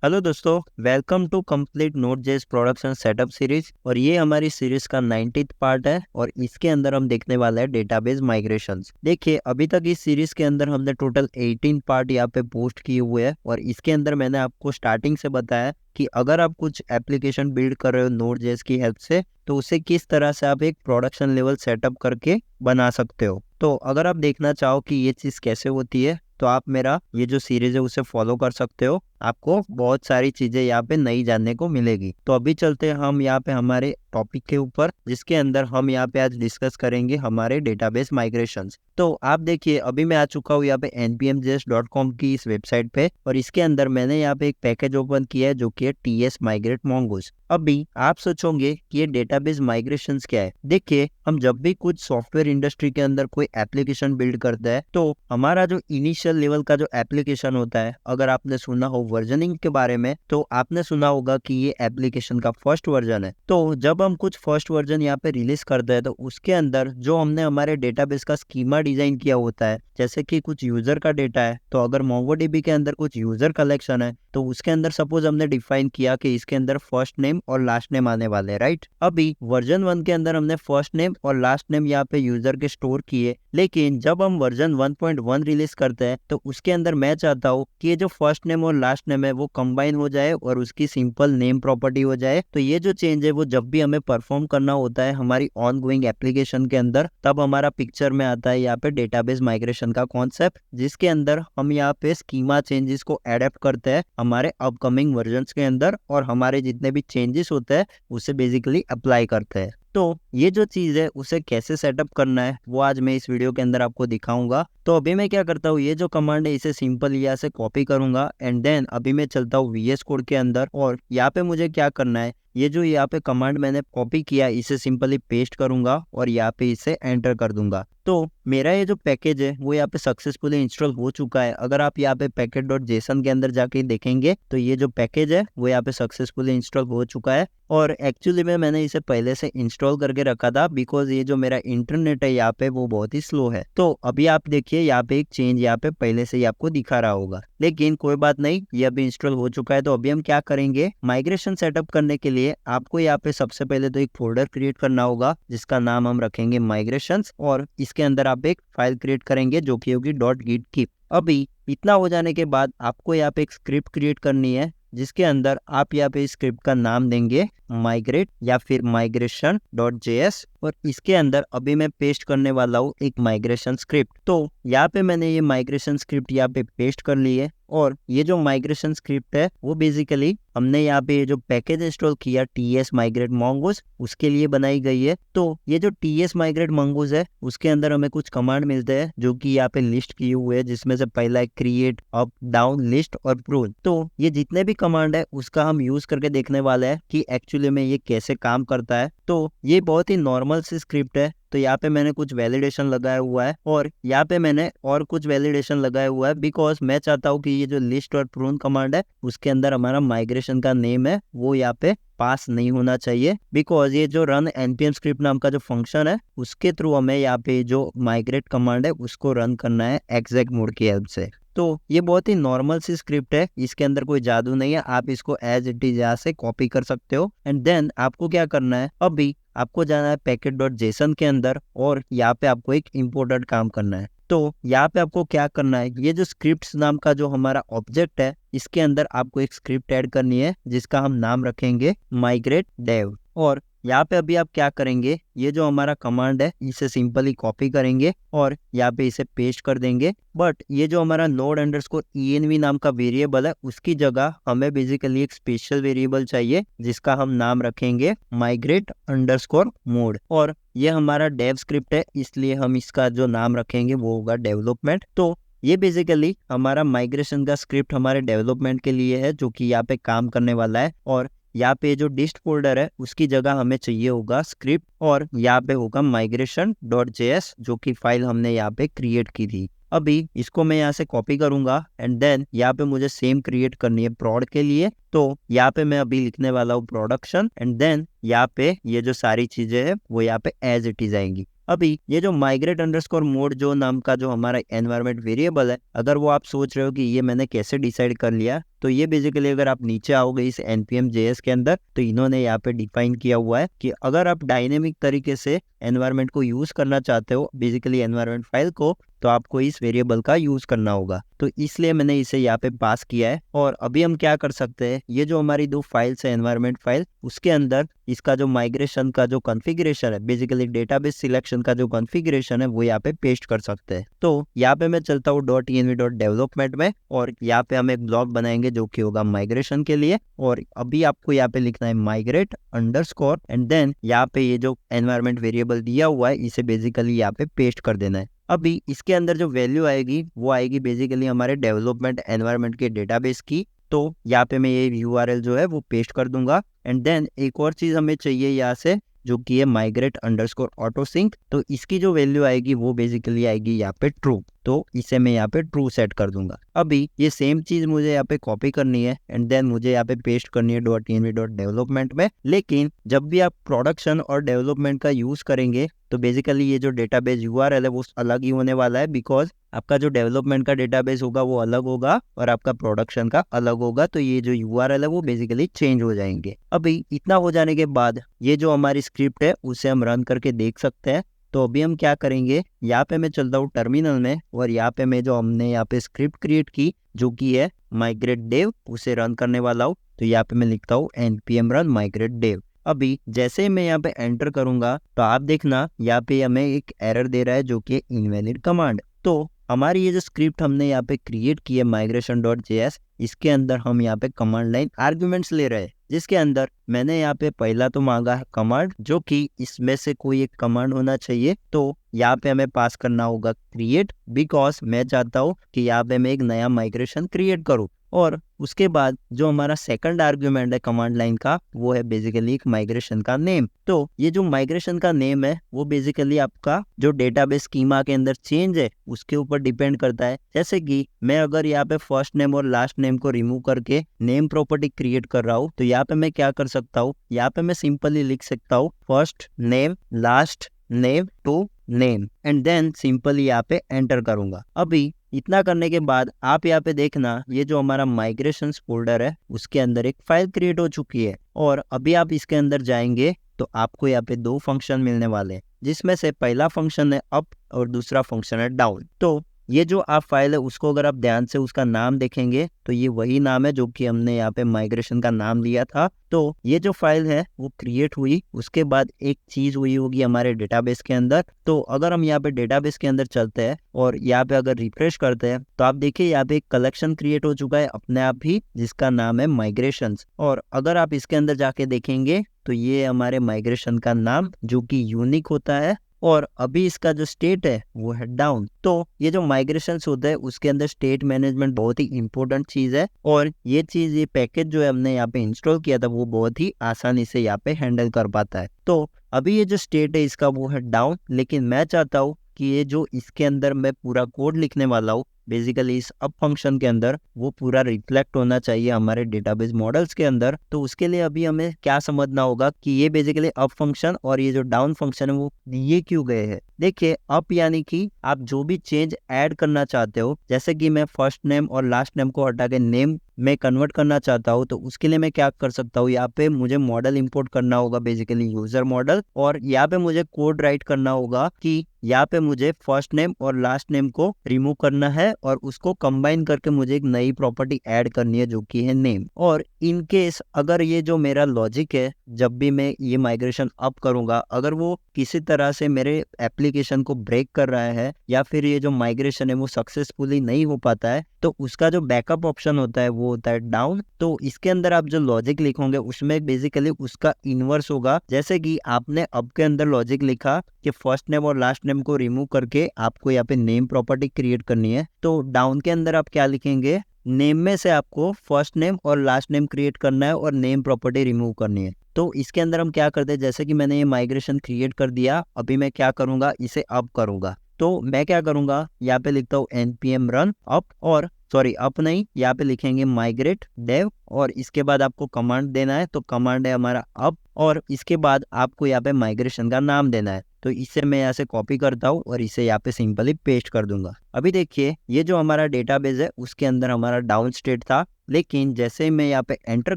Hello दोस्तों, welcome to complete Node JS production setup series. और ये हमारी सीरीज का 90th पार्ट है और इसके अंदर हम देखने वाले हैं डेटाबेस माइग्रेशंस। देखिए, अभी तक इस सीरीज के अंदर हमने टोटल 18 पार्ट यहाँ पे पोस्ट किए हुए हैं और इसके अंदर मैंने आपको स्टार्टिंग से बताया कि अगर आप कुछ एप्लीकेशन बिल्ड कर रहे हो नोड.जेएस की हेल्प से तो उसे किस तरह से आप एक प्रोडक्शन लेवल सेटअप करके बना सकते हो। तो अगर आप देखना चाहो कि ये चीज़ कैसे होती है तो आप मेरा ये जो सीरीज है उसे फॉलो कर सकते हो। आपको बहुत सारी चीजें यहाँ पे नई जानने को मिलेगी। तो अभी चलते हैं हम यहाँ पे हमारे टॉपिक के ऊपर, जिसके अंदर हम यहाँ पे आज डिस्कस करेंगे हमारे डेटाबेस माइग्रेशंस। तो आप देखिए, अभी मैं आ चुका हूँ यहाँ पे npmjs.com की इस वेबसाइट पे और इसके अंदर मैंने यहाँ पे एक पैकेज ओपन किया है जो कि है टीएस माइग्रेट मोंगोज। अभी आप सोचोगे कि ये डेटाबेस माइग्रेशंस क्या है। देखिए, हम जब भी कुछ सॉफ्टवेयर इंडस्ट्री के अंदर कोई एप्लीकेशन बिल्ड करते हैं तो हमारा जो इनिशियल लेवल का जो एप्लीकेशन होता है, अगर आपने सुना हो वर्जनिंग के बारे में तो आपने सुना होगा कि ये एप्लीकेशन का फर्स्ट वर्जन है। तो जब हम कुछ फर्स्ट वर्जन यहाँ पे रिलीज करते हैं तो उसके अंदर जो हमने हमारे डेटाबेस का स्कीमा डिजाइन किया होता है, जैसे कि कुछ यूजर का डेटा है, तो अगर मोंगोडीबी के अंदर कुछ यूजर कलेक्शन है तो उसके अंदर सपोज हमने डिफाइन किया कि इसके अंदर फर्स्ट नेम और लास्ट नेम आने वाले, राइट। अभी वर्जन 1 के अंदर हमने फर्स्ट नेम और लास्ट नेम यहाँ पे यूजर के स्टोर किए, लेकिन जब हम वर्जन 1.1 रिलीज करते हैं तो उसके अंदर मैं चाहता हूँ कि ये जो फर्स्ट नेम और लास्ट नेम है वो कंबाइन हो जाए और उसकी सिंपल नेम प्रॉपर्टी हो जाए। तो ये जो चेंज है वो जब भी हमें परफॉर्म करना होता है हमारी ऑन गोइंग एप्लीकेशन के अंदर, तब हमारा पिक्चर में आता है यहाँ पे डेटाबेस माइग्रेशन का कॉन्सेप्ट, जिसके अंदर हम यहाँ पे स्कीमा चेंजेस को एडेप्ट करते हैं हमारे अपकमिंग वर्जन्स के अंदर और हमारे जितने भी चेंजेस होते हैं उसे बेसिकली अप्लाई करते हैं। तो ये जो चीज है उसे कैसे सेटअप करना है वो आज मैं इस वीडियो के अंदर आपको दिखाऊंगा। तो अभी मैं क्या करता हूँ, ये जो कमांड है इसे सिंपल यहाँ से कॉपी करूंगा एंड देन अभी मैं चलता हूँ VS कोड के अंदर और यहाँ पे मुझे क्या करना है, ये जो यहाँ पे कमांड मैंने कॉपी किया इसे सिंपली पेस्ट करूंगा और यहाँ पे इसे एंटर कर दूंगा। तो मेरा ये जो पैकेज है वो यहाँ पे सक्सेसफुली इंस्टॉल हो चुका है। अगर आप यहाँ पे पैकेज.json के अंदर जाके देखेंगे तो ये जो पैकेज है वो यहाँ पे सक्सेसफुली इंस्टॉल हो चुका है और एक्चुअली में मैंने इसे पहले से इंस्टॉल करके रखा था बिकॉज ये जो मेरा इंटरनेट है यहाँ पे वो बहुत ही स्लो है। तो अभी आप देखिए यहाँ पे एक चेंज यहाँ पे पहले से ही आपको दिखा रहा होगा, लेकिन कोई बात नहीं, ये अभी इंस्टॉल हो चुका है। तो अभी हम क्या करेंगे, माइग्रेशन सेटअप करने के लिए आपको यहाँ पे सबसे पहले तो एक फोल्डर क्रिएट करना होगा जिसका नाम हम रखेंगे माइग्रेशंस और इसके अंदर आप एक फाइल क्रिएट करेंगे जो कि होगी .git keep। अभी इतना हो जाने के बाद आपको यहाँ पे एक स्क्रिप्ट क्रिएट करनी है जिसके अंदर आप यहाँ पे स्क्रिप्ट का नाम देंगे माइग्रेट या फिर migration.js और इसके अंदर अभी मैं पेस्ट करने वाला हूँ एक माइग्रेशन स्क्रिप्ट। तो यहाँ पे मैंने ये माइग्रेशन स्क्रिप्ट यहाँ पे पेस्ट कर ली है और ये जो माइग्रेशन स्क्रिप्ट है वो बेसिकली हमने यहाँ पे जो पैकेज इंस्टॉल किया टीएस माइग्रेट मोंगोज उसके लिए बनाई गई है। तो ये जो टीएस माइग्रेट मोंगोज है उसके अंदर हमें कुछ कमांड मिलते हैं जो कि यहाँ पे लिस्ट किए हुए हैं, जिसमें से पहला है क्रिएट, अप, डाउन, लिस्ट और प्रून। तो ये जितने भी कमांड है उसका हम यूज करके देखने वाले हैं कि एक्चुअली में ये कैसे काम करता है। तो ये बहुत ही नॉर्मल सी स्क्रिप्ट है। तो यहाँ पे मैंने कुछ वैलिडेशन लगाया हुआ है और यहाँ पे मैंने और कुछ वैलिडेशन लगाया हुआ है बिकॉज मैं चाहता हूँ कि ये जो लिस्ट और प्रून कमांड है उसके अंदर हमारा माइग्रेशन का नेम है वो यहाँ पे पास नहीं होना चाहिए बिकॉज ये जो रन npm स्क्रिप्ट नाम का जो फंक्शन है उसके थ्रू हमें यहाँ पे जो माइग्रेट कमांड है उसको रन करना है exec मोड की हेल्प से। तो ये बहुत ही नॉर्मल सी स्क्रिप्ट है, इसके अंदर कोई जादू नहीं है, आप इसको एज इट इज यहाँ से कॉपी कर सकते हो एंड देन आपको क्या करना है, अभी आपको जाना है पैकेट.json के अंदर और यहाँ पे आपको एक इम्पोर्टेंट काम करना है। तो यहाँ पे आपको क्या करना है, ये जो स्क्रिप्ट्स नाम का जो हमारा ऑब्जेक्ट है इसके अंदर आपको एक स्क्रिप्ट ऐड करनी है जिसका हम नाम रखेंगे माइग्रेट डेव। और यहाँ पे अभी आप क्या करेंगे, ये जो हमारा कमांड है इसे सिंपली कॉपी करेंगे और यहाँ पे इसे पेस्ट कर देंगे। बट ये जो हमारा node_env नाम का वेरिएबल है उसकी जगह हमें बेसिकली एक स्पेशल वेरिएबल चाहिए जिसका हम नाम रखेंगे migrate_mode और ये हमारा डेव स्क्रिप्ट है इसलिए हम इसका जो नाम रखेंगे वो होगा डेवलपमेंट। तो ये बेसिकली हमारा माइग्रेशन का स्क्रिप्ट हमारे डेवलपमेंट के लिए है जो कि यहाँ पे काम करने वाला है और यहाँ पे जो डिस्ट फोल्डर है उसकी जगह हमें चाहिए होगा स्क्रिप्ट और यहाँ पे होगा migration.js जो कि फाइल हमने यहाँ पे क्रिएट की थी। अभी इसको मैं यहाँ से कॉपी करूंगा एंड देन यहाँ पे मुझे सेम क्रिएट करनी है प्रोड के लिए। तो यहाँ पे मैं अभी लिखने वाला हूँ प्रोडक्शन एंड देन यहाँ पे ये जो सारी चीजें हैं वो यहाँ पे एज इट इज आएंगी। अभी ये जो migrate_mode जो नाम का जो हमारा एनवायरमेंट वेरिएबल है, अगर वो आप सोच रहे हो कि ये मैंने कैसे डिसाइड कर लिया, तो ये बेसिकली अगर आप नीचे आओगे इस npm JS के अंदर, तो इन्होंने यहाँ पे डिफाइन किया हुआ है कि अगर आप डायनेमिक तरीके से एनवायरनमेंट को यूज करना चाहते हो, बेसिकली एनवायरनमेंट फाइल को, तो आपको इस वेरिएबल का यूज करना होगा। तो इसलिए मैंने इसे यहाँ पे पास किया है। और अभी हम क्या कर सकते हैं, ये जो हमारी दो फाइल्स है एनवायरनमेंट फाइल, उसके अंदर इसका जो माइग्रेशन का जो कॉन्फ़िगरेशन है, बेसिकली डेटाबेस सिलेक्शन का जो कॉन्फ़िगरेशन है, वो यहाँ पे पेस्ट कर सकते हैं। तो यहाँ पे मैं चलता हूँ .env.development में, और यहाँ पे हम एक ब्लॉक बनाएंगे जो कि होगा माइग्रेशन के लिए। और अभी आपको यहाँ पे लिखना है migrate _ एंड देन यहाँ पे ये जो एनवायरनमेंट वेरिएबल दिया हुआ है, इसे बेसिकली यहाँ पे पेस्ट कर देना है। अभी इसके अंदर जो वैल्यू आएगी वो आएगी बेसिकली हमारे डेवलपमेंट एनवायरनमेंट के डेटाबेस की। तो यहाँ पे मैं ये URL जो है वो पेस्ट कर दूंगा। एंड देन एक और चीज हमें चाहिए यहाँ से, जो कि है migrate _ autosync। तो इसकी जो वैल्यू आएगी वो बेसिकली आएगी यहाँ पे ट्रू। तो इसे मैं यहाँ पे ट्रू सेट कर दूंगा। अभी ये सेम चीज मुझे यहाँ पे कॉपी करनी है एंड देन मुझे यहाँ पे पेस्ट करनी है .env.development में। लेकिन जब भी आप प्रोडक्शन और डेवलपमेंट का यूज करेंगे तो बेसिकली ये जो डेटाबेस URL है वो अलग ही होने वाला है, बिकॉज आपका जो डेवलपमेंट का डेटाबेस होगा वो अलग होगा और आपका प्रोडक्शन का अलग होगा। तो ये जो URL है वो बेसिकली चेंज हो जाएंगे। अभी इतना हो जाने के बाद ये जो हमारी स्क्रिप्ट है उसे हम रन करके देख सकते हैं। तो अभी हम क्या करेंगे, यहाँ पे मैं चलता हूँ टर्मिनल में, और यहाँ पे मैं जो हमने यहाँ पे स्क्रिप्ट क्रिएट की जो कि है migrate dev, उसे रन करने वाला हूँ। तो यहाँ पे मैं लिखता हूँ npm run migrate dev। अभी जैसे मैं यहाँ पे एंटर करूंगा तो आप देखना यहाँ पे हमें एक एरर दे रहा है जो कि इनवैलिड कमांड। तो हमारी ये जो स्क्रिप्ट हमने यहाँ पे क्रिएट की है migration.js, इसके अंदर हम यहाँ पे कमांड लाइन आर्ग्यूमेंट्स ले रहे हैं, जिसके अंदर मैंने यहाँ पे पहला तो मांगा है कमांड, जो कि इसमें से कोई एक कमांड होना चाहिए। तो यहाँ पे हमें पास करना होगा क्रिएट, बिकॉज मैं चाहता हूँ कि यहाँ पे मैं एक नया माइग्रेशन क्रिएट करूँ। और उसके बाद जो हमारा सेकंड आर्ग्यूमेंट है कमांड लाइन का, वो है बेसिकली एक माइग्रेशन का नेम। तो ये जो माइग्रेशन का नेम है वो बेसिकली आपका जो डेटाबेस स्कीमा के अंदर चेंज है उसके ऊपर डिपेंड करता है। जैसे कि मैं अगर यहाँ पे फर्स्ट नेम और लास्ट नेम को रिमूव करके नेम प्रॉपर्टी क्रिएट कर रहा हूँ, तो यहाँ पे मैं क्या कर सकता हूँ, यहाँ पे मैं सिंपली लिख सकता हूँ first name last name to name and then simply यहाँ पे एंटर करूंगा। अभी इतना करने के बाद आप यहाँ पे देखना ये जो हमारा माइग्रेशंस फोल्डर है उसके अंदर एक फाइल क्रिएट हो चुकी है। और अभी आप इसके अंदर जाएंगे तो आपको यहाँ पे दो फंक्शन मिलने वाले हैं, जिसमें से पहला फंक्शन है अप और दूसरा फंक्शन है डाउन। तो ये जो आप फाइल है उसको अगर आप ध्यान से उसका नाम देखेंगे तो ये वही नाम है जो कि हमने यहाँ पे माइग्रेशन का नाम दिया था। तो ये जो फाइल है वो क्रिएट हुई, उसके बाद एक चीज हुई होगी हमारे डेटाबेस के अंदर। तो अगर हम यहाँ पे डेटाबेस के अंदर चलते हैं और यहाँ पे अगर रिफ्रेश करते हैं तो आप देखिए यहाँ पे एक कलेक्शन क्रिएट हो चुका है अपने आप ही, जिसका नाम है माइग्रेशंस। और अगर आप इसके अंदर जाके देखेंगे तो ये हमारे माइग्रेशन का नाम जो कि यूनिक होता है, और अभी इसका जो स्टेट है वो है डाउन। तो ये जो माइग्रेशंस होता है उसके अंदर स्टेट मैनेजमेंट बहुत ही इंपॉर्टेंट चीज है, और ये चीज ये पैकेज जो है हमने यहाँ पे इंस्टॉल किया था वो बहुत ही आसानी से यहाँ पे हैंडल कर पाता है। तो अभी ये जो स्टेट है इसका वो है डाउन, लेकिन मैं चाहता हूँ कि ये जो इसके अंदर मैं पूरा कोड लिखने वाला हूँ बेसिकली इस अप फंक्शन के अंदर, वो पूरा रिफ्लेक्ट होना चाहिए हमारे डेटाबेस मॉडल्स के अंदर। तो उसके लिए अभी हमें क्या समझना होगा कि ये बेसिकली अप फंक्शन और ये जो डाउन फंक्शन है वो दिए क्यों गए हैं। देखिए अप यानी कि आप जो भी चेंज ऐड करना चाहते हो, जैसे कि मैं फर्स्ट नेम और लास्ट नेम को हटा के नेम में कन्वर्ट करना चाहता हूँ, तो उसके लिए मैं क्या कर सकता हूँ, यहाँ पे मुझे मॉडल इंपोर्ट करना होगा बेसिकली यूजर मॉडल, और यहाँ पे मुझे कोड राइट करना होगा कि यहाँ पे मुझे फर्स्ट नेम और लास्ट नेम को रिमूव करना है और उसको कंबाइन करके मुझे एक नई प्रॉपर्टी ऐड करनी है जो कि है नेम। और इन केस अगर ये जो मेरा लॉजिक है जब भी मैं ये माइग्रेशन अप करूंगा, अगर वो किसी तरह से मेरे एप्लीकेशन को ब्रेक कर रहा है या फिर ये जो माइग्रेशन है वो सक्सेसफुली नहीं हो पाता है, तो उसका जो बैकअप ऑप्शन होता है वो होता है डाउन। तो इसके अंदर आप जो लॉजिक लिखोगे उसमें बेसिकली उसका इनवर्स होगा। जैसे कि आपने अप के अंदर लॉजिक लिखा कि फर्स्ट नेम और लास्ट नेम को रिमूव करके आपको यहाँ पे नेम प्रॉपर्टी क्रिएट करनी है, तो डाउन के अंदर आप क्या लिखेंगे, नेम में से आपको फर्स्ट नेम और लास्ट नेम क्रिएट करना है और नेम प्रॉपर्टी रिमूव करनी है। तो इसके अंदर हम क्या करते हैं, जैसे कि मैंने ये माइग्रेशन क्रिएट कर दिया, अभी मैं क्या करूंगा, इसे अप करूंगा। तो मैं क्या करूंगा, यहाँ पे लिखता हूँ npm run up, और सॉरी अप नहीं, यहाँ पे लिखेंगे migrate dev, और इसके बाद आपको कमांड देना है, तो कमांड है हमारा अप, और इसके बाद आपको यहाँ पे माइग्रेशन का नाम देना है। तो इसे मैं यहाँ से कॉपी करता हूँ और इसे यहाँ पे सिंपली पेस्ट कर दूंगा। अभी देखिए ये जो हमारा डेटाबेस है उसके अंदर हमारा डाउन स्टेट था, लेकिन जैसे ही मैं यहाँ पे एंटर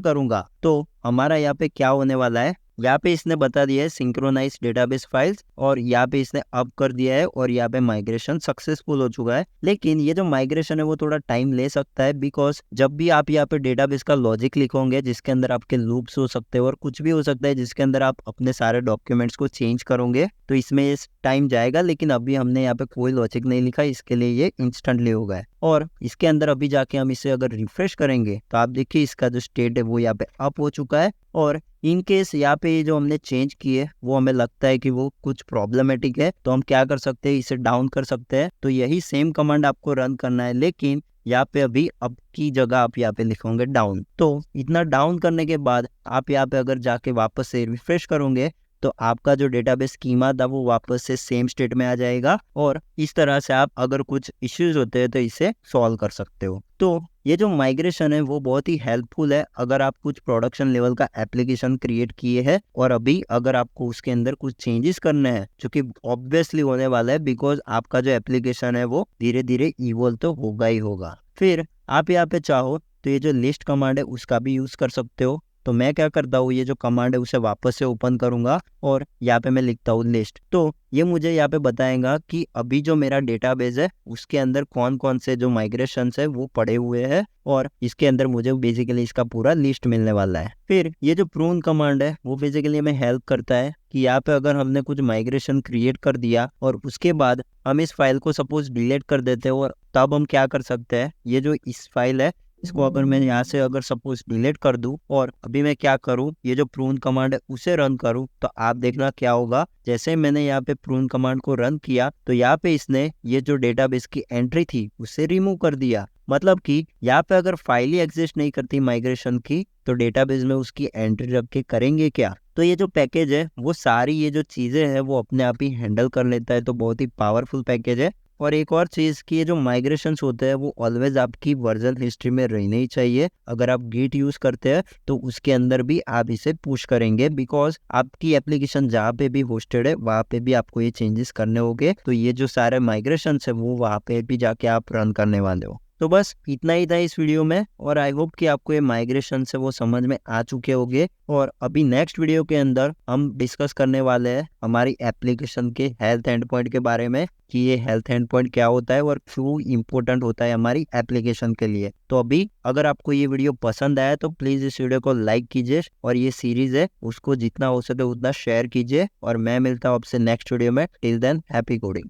करूंगा तो हमारा यहाँ पे क्या होने वाला है, यहाँ पे इसने बता दिया है सिंक्रोनाइज डेटाबेस फाइल्स और यहाँ पे इसने अप कर दिया है और यहाँ पे माइग्रेशन सक्सेसफुल हो चुका है। लेकिन ये जो माइग्रेशन है वो थोड़ा टाइम ले सकता है, बिकॉज जब भी आप यहाँ पे डेटाबेस का लॉजिक लिखोगे जिसके अंदर आपके लूप्स हो सकते हैं और कुछ भी हो सकता है जिसके अंदर आप अपने सारे डॉक्यूमेंट्स को चेंज करोगे, तो इसमें इस टाइम जाएगा। लेकिन अभी हमने यहाँ पे कोई लॉजिक नहीं लिखा, इसके लिए ये इंस्टेंटली होगा। और इसके अंदर अभी जाके हम इसे अगर रिफ्रेश करेंगे तो आप देखिए इसका जो स्टेट है वो यहाँ पे अप हो चुका है। और इन केस यहाँ पे जो हमने चेंज किए वो हमें लगता है कि वो कुछ प्रॉब्लमेटिक है, तो हम क्या कर सकते हैं, इसे डाउन कर सकते हैं। तो यही सेम कमांड आपको रन करना है, लेकिन यहाँ पे अभी अप की जगह आप यहाँ पे लिखोगे डाउन। तो इतना डाउन करने के बाद आप यहाँ पे अगर जाके वापस से रिफ्रेश करोगे तो आपका जो डेटाबेस स्कीमा था वो वापस से सेम स्टेट में आ जाएगा। और इस तरह से आप अगर कुछ इश्यूज होते हैं तो इसे सॉल्व कर सकते हो। तो ये जो माइग्रेशन है वो बहुत ही हेल्पफुल है अगर आप कुछ प्रोडक्शन लेवल का एप्लीकेशन क्रिएट किए हैं और अभी अगर आपको उसके अंदर कुछ चेंजेस करने हैं, जो कि ऑब्वियसली होने वाला है बिकॉज आपका जो एप्लीकेशन है वो धीरे धीरे इवॉल्व तो होगा ही होगा। फिर आप यहाँ पे चाहो तो ये जो लिस्ट कमांड है उसका भी यूज कर सकते हो। तो मैं क्या करता हूँ, ये जो कमांड है उसे वापस से ओपन करूंगा और यहाँ पे मैं लिखता हूँ लिस्ट। तो ये मुझे यहाँ पे बताएगा कि अभी जो मेरा डेटाबेस है उसके अंदर कौन कौन से जो माइग्रेशंस है वो पड़े हुए हैं और इसके अंदर मुझे बेसिकली इसका पूरा लिस्ट मिलने वाला है। फिर ये जो प्रून कमांड है वो बेसिकली हमें हेल्प करता है कि यहाँ पे अगर हमने कुछ माइग्रेशन क्रिएट कर दिया और उसके बाद हम इस फाइल को सपोज डिलीट कर देते हैं, और तब हम क्या कर सकते हैं, ये जो इस फाइल है इसको अगर मैं यहाँ से अगर सपोज डिलीट कर दूं और अभी मैं क्या करूं, ये जो प्रून कमांड है उसे रन करूं, तो आप देखना क्या होगा। जैसे ही मैंने यहाँ पे प्रून कमांड को रन किया तो यहाँ पे इसने ये जो डेटाबेस की एंट्री थी उसे रिमूव कर दिया। मतलब कि यहाँ पे अगर फाइल ही एग्जिस्ट नहीं करती माइग्रेशन की तो डेटाबेस में उसकी एंट्री रख के करेंगे क्या। तो ये जो पैकेज है वो सारी ये जो चीजें हैं वो अपने आप ही हैंडल कर लेता है, तो बहुत ही पावरफुल पैकेज है। और एक और चीज कि ये जो माइग्रेशंस होते हैं वो ऑलवेज आपकी वर्जन हिस्ट्री में रहने ही चाहिए। अगर आप गिट यूज करते हैं तो उसके अंदर भी आप इसे पुश करेंगे, बिकॉज आपकी एप्लीकेशन जहाँ पे भी होस्टेड है वहाँ पे भी आपको ये चेंजेस करने होंगे। तो ये जो सारे माइग्रेशंस है वो वहाँ पे भी जाके आप रन करने वाले हो। तो बस इतना ही था इस वीडियो में, और आई होप कि आपको ये माइग्रेशन से वो समझ में आ चुके होंगे। और अभी नेक्स्ट वीडियो के अंदर हम डिस्कस करने वाले हैं हमारी एप्लीकेशन के हेल्थ एंड पॉइंट के बारे में, कि ये हेल्थ एंड पॉइंट क्या होता है और क्यों इम्पोर्टेंट होता है हमारी एप्लीकेशन के लिए। तो अभी अगर आपको ये वीडियो पसंद आया तो प्लीज इस वीडियो को लाइक कीजिए और ये सीरीज है उसको जितना हो सके उतना शेयर कीजिए। और मैं मिलता हूँ आपसे नेक्स्ट वीडियो में। Till than happy coding.